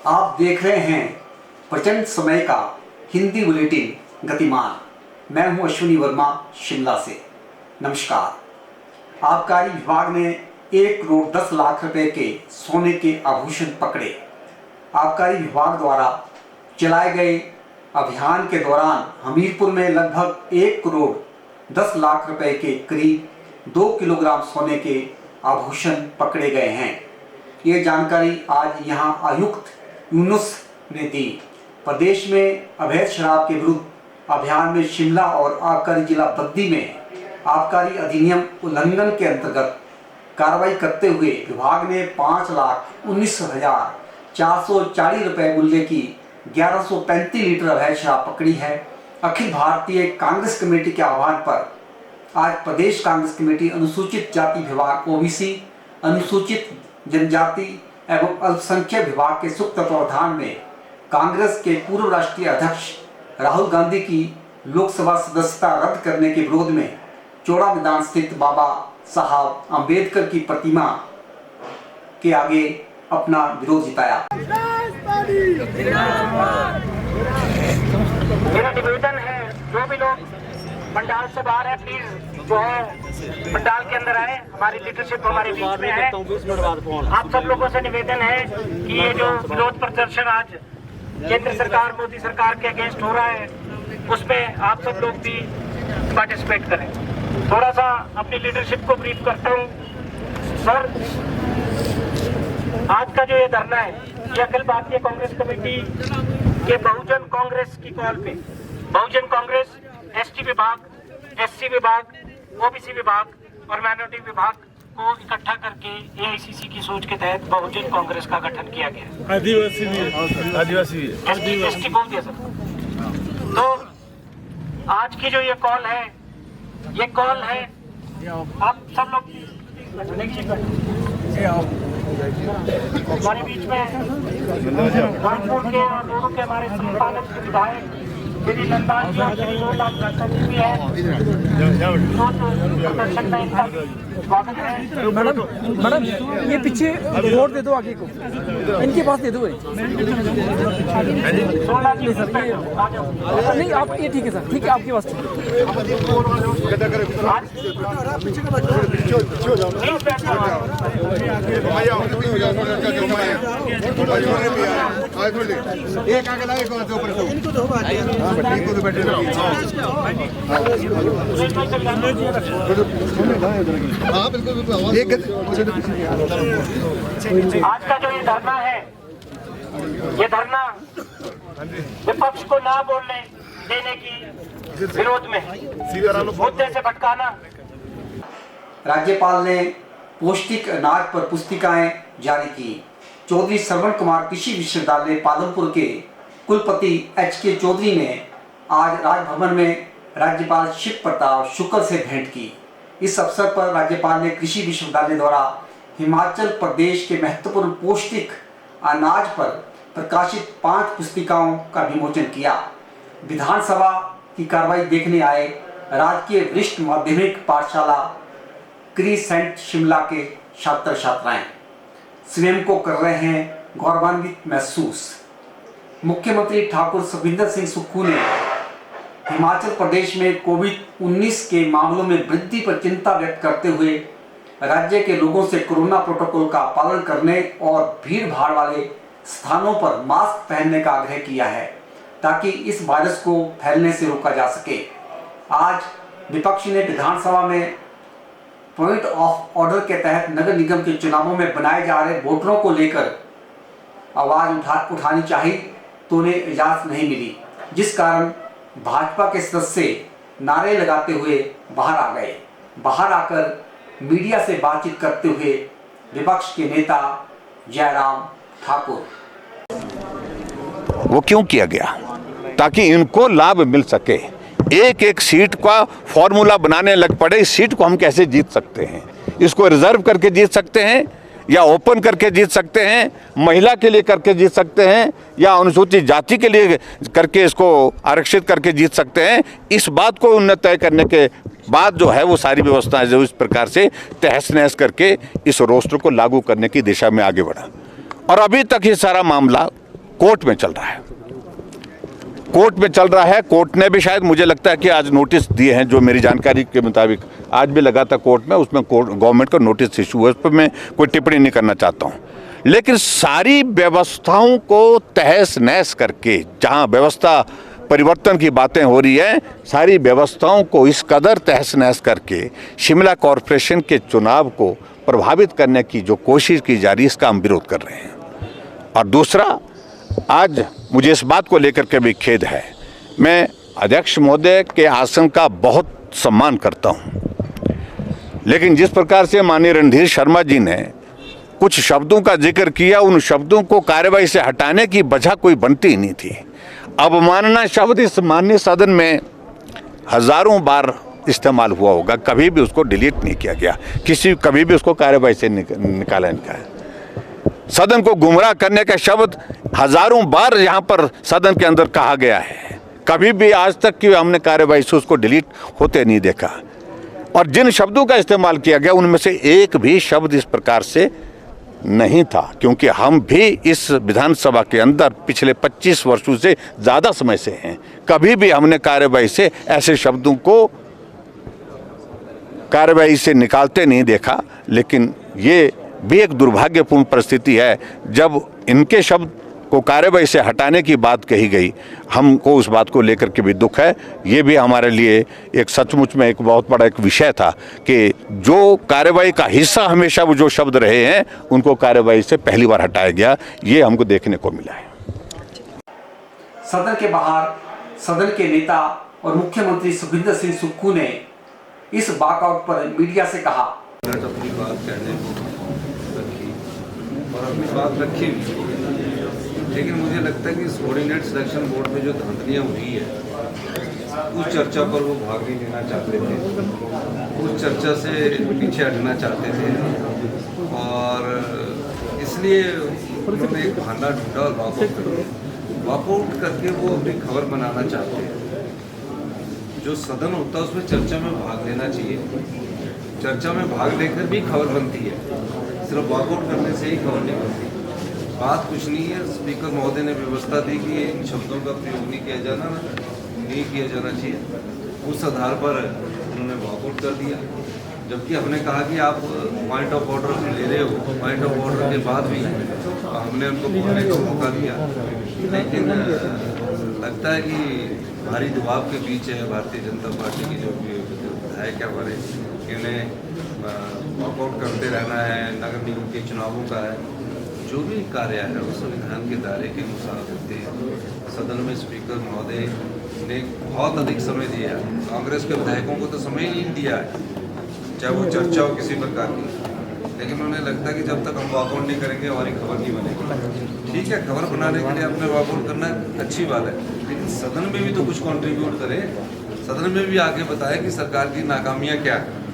आप देख रहे हैं प्रचंड समय का हिंदी बुलेटिन गतिमान। मैं हूं अश्विनी वर्मा शिमला से। नमस्कार। आबकारी विभाग ने 1 करोड़ 10 लाख रुपए के सोने के आभूषण पकड़े। आबकारी विभाग द्वारा चलाए गए अभियान के दौरान हमीरपुर में लगभग 1 करोड़ 10 लाख रुपए के करीब 2 किलोग्राम सोने के आभूषण पकड़े गए हैं। ये जानकारी आज यहां आयुक्त यूनुस ने दी। प्रदेश में अवैध शराब के विरुद्ध अभियान में शिमला और आबकारी जिला बद्दी में आबकारी अधिनियम उल्लंघन के अंतर्गत कार्रवाई करते हुए विभाग ने 5,19,440 रुपए मूल्य की 1135 लीटर अवैध शराब पकड़ी है। अखिल भारतीय कांग्रेस कमेटी के आह्वान पर आज प्रदेश कांग्रेस कमेटी अनुसूचित जाति विभाग ओबीसी, अनुसूचित जनजाति एवं अल्पसंख्यक विभाग के सुख तत्वावधान में कांग्रेस के पूर्व राष्ट्रीय अध्यक्ष राहुल गांधी की लोकसभा सदस्यता रद्द करने के विरोध में चौड़ा मैदान स्थित बाबा साहब अंबेडकर की प्रतिमा के आगे अपना विरोध जताया। मेरा निवेदन है, जो भी लोग पंडाल से बाहर है, प्लीज जो है पंडाल के अंदर आए। हमारी लीडरशिप हमारे बीच में है। आप सब लोगों से निवेदन है कि ये जो विरोध प्रदर्शन आज केंद्र सरकार, मोदी सरकार के अगेंस्ट हो रहा है, उसमें आप सब लोग भी पार्टिसिपेट करें। थोड़ा सा अपनी लीडरशिप को ब्रीफ करता हूँ। सर, आज का जो ये धरना है, ये अखिल भारतीय कांग्रेस कमेटी के बहुजन कांग्रेस की कॉल पे बहुजन कांग्रेस एसटी विभाग, एससी विभाग, ओबीसी विभाग और माइनॉरिटी विभाग को इकट्ठा करके एआईसीसी की सोच के तहत बहुजन कांग्रेस का गठन किया गया। आदिवासी भी है, आदिवासी एसटी बोल दिया सर। तो आज की जो ये कॉल है, ये कॉल है, आप सब लोग हमारे बीच में कानपुर के और दोनों के हमारे संस्थानक के विधायक श्री नंदान जी और श्री रोहतास जी भी है। प्रदर्शन में इनका स्वागत है। मैडम ये पीछे वोट दे दो, आगे को इनके पास दे दो। नहीं आप ये ठीक है सर, ठीक है आपके पास आज का जो ये धरना है, ये धरना विपक्ष को ना बोलने देने की विरोध में मुद्दे से भटकाना। राज्यपाल ने पौष्टिक अनाज पर पुस्तिकाएं जारी की। चौधरी श्रवण कुमार कृषि विश्वविद्यालय पालमपुर के कुलपति एचके चौधरी ने आज राजभवन में राज्यपाल शिव प्रताप शुक्ल से भेंट की। इस अवसर पर राज्यपाल ने कृषि विश्वविद्यालय द्वारा हिमाचल प्रदेश के महत्वपूर्ण पौष्टिक अनाज पर प्रकाशित 5 पुस्तिकाओं का विमोचन किया। विधानसभा की कार्रवाई देखने आए राजकीय वरिष्ठ माध्यमिक पाठशाला क्रीसेंट शिमला के छात्र छात्राएं स्वयं को कर रहे हैं गौरवान्वित महसूस। मुख्यमंत्री ठाकुर सुखविंदर सिंह सुक्खू ने हिमाचल प्रदेश में कोविड-19 के मामलों में वृद्धि पर चिंता व्यक्त करते हुए राज्य के लोगों से कोरोना प्रोटोकॉल का पालन करने और भीड़ भाड़ वाले स्थानों पर मास्क पहनने का आग्रह किया है ताकि इस वायरस को फैलने से रोका जा सके। आज विपक्ष ने विधानसभा में पॉइंट ऑफ ऑर्डर के तहत नगर निगम के चुनावों में बनाए जा रहे वोटरों को लेकर आवाज उठानी चाहिए तो उन्हें इजाजत नहीं मिली, जिस कारण भाजपा के सदस्य नारे लगाते हुए बाहर आ गए। बाहर आकर मीडिया से बातचीत करते हुए विपक्ष के नेता जयराम ठाकुर, वो क्यों किया गया? ताकि इनको लाभ मिल सके। एक एक सीट का फॉर्मूला बनाने लग पड़े। इस सीट को हम कैसे जीत सकते हैं? इसको रिजर्व करके जीत सकते हैं या ओपन करके जीत सकते हैं, महिला के लिए करके जीत सकते हैं या अनुसूचित जाति के लिए करके इसको आरक्षित करके जीत सकते हैं। इस बात को उन्हें तय करने के बाद जो है वो सारी व्यवस्थाएं जो इस प्रकार से तहस नहस करके इस रोस्टर को लागू करने की दिशा में आगे बढ़ा। और अभी तक ये सारा मामला कोर्ट में चल रहा है, कोर्ट में चल रहा है। कोर्ट ने भी शायद, मुझे लगता है कि आज नोटिस दिए हैं, जो मेरी जानकारी के मुताबिक आज भी लगा था कोर्ट में, उसमें गवर्नमेंट को नोटिस इशू हुआ। उस पर मैं कोई टिप्पणी नहीं करना चाहता हूँ, लेकिन सारी व्यवस्थाओं को तहस नहस करके, जहाँ व्यवस्था परिवर्तन की बातें हो रही है, सारी व्यवस्थाओं को इस कदर तहस नहस करके शिमला कॉरपोरेशन के चुनाव को प्रभावित करने की जो कोशिश की जा रही है, इसका हम विरोध कर रहे हैं। और दूसरा, आज मुझे इस बात को लेकर के भी खेद है। मैं अध्यक्ष महोदय के आसन का बहुत सम्मान करता हूं, लेकिन जिस प्रकार से माननीय रणधीर शर्मा जी ने कुछ शब्दों का जिक्र किया, उन शब्दों को कार्यवाही से हटाने की वजह कोई बनती ही नहीं थी। अवमानना शब्द इस माननीय सदन में हजारों बार इस्तेमाल हुआ होगा, कभी भी उसको डिलीट नहीं किया गया, कभी भी उसको कार्यवाही से निकाला नहीं गया। सदन को गुमराह करने का शब्द हजारों बार यहाँ पर सदन के अंदर कहा गया है, कभी भी आज तक की हमने कार्यवाही से उसको डिलीट होते नहीं देखा। और जिन शब्दों का इस्तेमाल किया गया, उनमें से एक भी शब्द इस प्रकार से नहीं था, क्योंकि हम भी इस विधानसभा के अंदर पिछले 25 वर्षों से ज़्यादा समय से हैं, कभी भी हमने कार्यवाही से ऐसे शब्दों को कार्यवाही से निकालते नहीं देखा। लेकिन ये भी एक दुर्भाग्यपूर्ण परिस्थिति है, जब इनके शब्द को कार्यवाही से हटाने की बात कही गई, हमको उस बात को लेकर के भी दुख है। ये भी हमारे लिए एक सचमुच में एक बहुत बड़ा एक विषय था कि जो कार्यवाही का हिस्सा हमेशा वो जो शब्द रहे हैं, उनको कार्यवाही से पहली बार हटाया गया, ये हमको देखने को मिला है। सदन के बाहर सदन के नेता और मुख्यमंत्री सुखविंदर सिंह सुक्खू ने इस वॉकआउट पर मीडिया से कहा, अपनी बात कहने को रखी और अपनी बात रखी भी, लेकिन मुझे लगता है कि कोऑर्डिनेट सिलेक्शन बोर्ड में जो धांधलियाँ हुई है, उस चर्चा पर वो भाग नहीं लेना चाहते थे, उस चर्चा से पीछे हटना चाहते थे, और इसलिए उन्होंने एक बहाना ढूंढा और वॉकआउट करके वो अपनी खबर बनाना चाहते हैं। जो सदन होता है उसमें चर्चा में भाग लेना चाहिए, चर्चा में भाग लेकर भी खबर बनती है, सिर्फ वॉकआउट करने से ही खबर नहीं बनती। बात कुछ नहीं है, स्पीकर महोदय ने व्यवस्था दी कि इन शब्दों का प्रयोग नहीं किया जाना चाहिए, उस आधार पर उन्होंने वॉकआउट कर दिया। जबकि हमने कहा कि आप पॉइंट ऑफ ऑर्डर ले रहे हो, पॉइंट ऑफ ऑर्डर के बाद भी हमने उनको बोलने का मौका दिया, लेकिन लगता है कि भारी दबाव के बीच है भारतीय जनता पार्टी की जो विधायक है हमारे, इन्हें वॉकआउट करते रहना है। नगर निगम के चुनावों का है, जो भी कार्य है वो संविधान के दायरे के अनुसार होते हैं। सदन में स्पीकर महोदय ने बहुत अधिक समय दिया है, कांग्रेस के विधायकों को तो समय ही नहीं दिया है, चाहे वो चर्चा हो किसी प्रकार की, लेकिन उन्हें लगता है कि जब तक हम वॉकआउट नहीं करेंगे हमारी खबर नहीं बनेगी। ठीक है, खबर बनाने के लिए आपने वॉकआउट करना अच्छी बात है, लेकिन सदन में भी तो कुछ कंट्रीब्यूट करें, सदन में भी आगे बताएं कि सरकार की नाकामियाँ क्या है।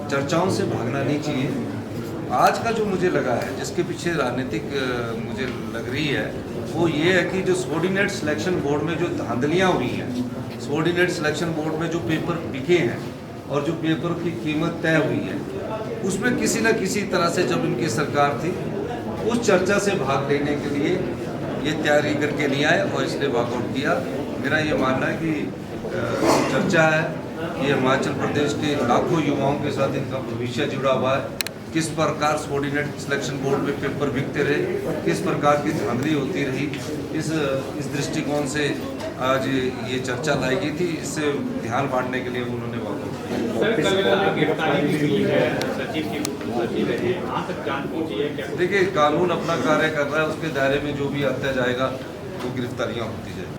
चर्चाओं से भागना नहीं चाहिए। आज का जो मुझे लगा है, जिसके पीछे राजनीतिक मुझे लग रही है, वो ये है कि जो सबऑर्डिनेट सिलेक्शन बोर्ड में जो धांधलियाँ हुई हैं, सबऑर्डिनेट सिलेक्शन बोर्ड में जो पेपर बिके हैं और जो पेपर की कीमत तय हुई है, उसमें किसी न किसी तरह से जब इनकी सरकार थी, उस चर्चा से भाग लेने के लिए ये तैयारी करके नहीं आए और इसलिए वॉकआउट किया। मेरा ये मानना है कि चर्चा है कि हिमाचल प्रदेश के लाखों युवाओं के साथ इनका भविष्य जुड़ा हुआ है, किस प्रकार सबऑर्डिनेट सिलेक्शन बोर्ड में पेपर बिकते रहे, किस प्रकार की धांधली होती रही, इस दृष्टिकोण से आज ये चर्चा लाई गई थी। इससे ध्यान बांटने के लिए उन्होंने देखिए, कानून अपना कार्य कर रहा है, उसके दायरे में जो भी आता जाएगा वो गिरफ्तारियां होती जाएगी।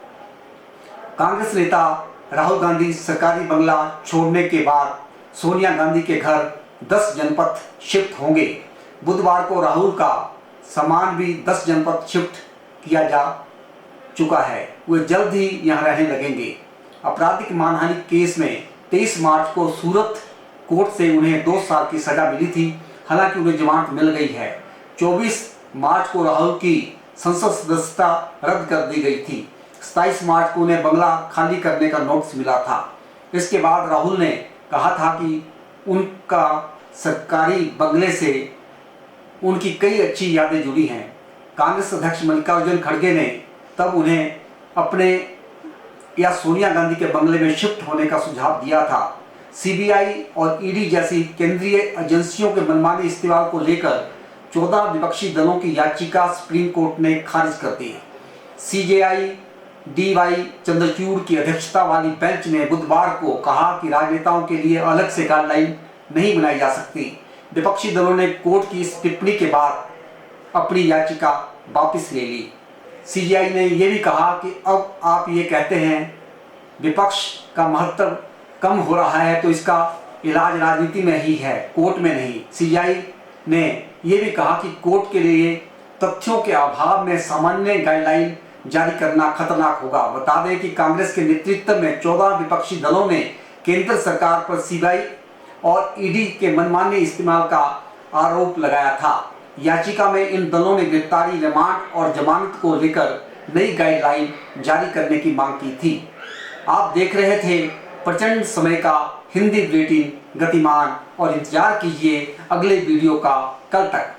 कांग्रेस नेता राहुल गांधी सरकारी बंगला छोड़ने के बाद सोनिया गांधी के घर 10 जनपद शिफ्ट होंगे। बुधवार को राहुल का सामान भी 10 जनपद शिफ्ट किया जा चुका है, वे जल्द ही यहां रहने लगेंगे। आपराधिक मानहानि केस में 23 मार्च को सूरत कोर्ट से उन्हें 2 साल की सजा मिली थी, हालांकि उन्हें जमानत मिल गई है। 24 मार्च को राहुल की संसद सदस्यता रद्द कर दी गई थी। 27 मार्च को उन्हें बंगला खाली करने का नोटिस मिला था। इसके बाद राहुल ने कहा था कि उनका सरकारी बंगले से उनकी कई अच्छी यादें जुड़ी हैं। कांग्रेस अध्यक्ष मल्लिकार्जुन खड़गे ने तब उन्हें अपने या सोनिया गांधी के बंगले में शिफ्ट होने का सुझाव दिया था। सीबीआई और ईडी जैसी केंद्रीय एजेंसियों के मनमाने इस्तेमाल को लेकर 14 विपक्षी दलों की याचिका सुप्रीम कोर्ट ने खारिज कर दी। सीजेआई DY चंद्रचूड़ की अध्यक्षता वाली बेंच ने बुधवार को कहा कि राजनेताओं के लिए अलग से गाइडलाइन नहीं बनाई जा सकती। विपक्षी दलों ने कोर्ट की इस टिप्पणी के बाद अपनी याचिका वापस ले ली। सीजेआई ने यह भी कहा कि अब आप ये कहते हैं विपक्ष का महत्व कम हो रहा है तो इसका इलाज राजनीति में ही है, कोर्ट में नहीं। सीजेआई ने यह भी कहा कि कोर्ट के लिए तथ्यों के अभाव में सामान्य गाइडलाइन जारी करना खतरनाक होगा। बता दें कि कांग्रेस के नेतृत्व में 14 विपक्षी दलों ने केंद्र सरकार पर सीबीआई और ईडी के मनमाने इस्तेमाल का आरोप लगाया था। याचिका में इन दलों ने गिरफ्तारी, रिमांड और जमानत को लेकर नई गाइडलाइन जारी करने की मांग की थी। आप देख रहे थे प्रचंड समय का हिंदी बुलेटिन गतिमान और इंतजार कीजिए अगले वीडियो का कल तक।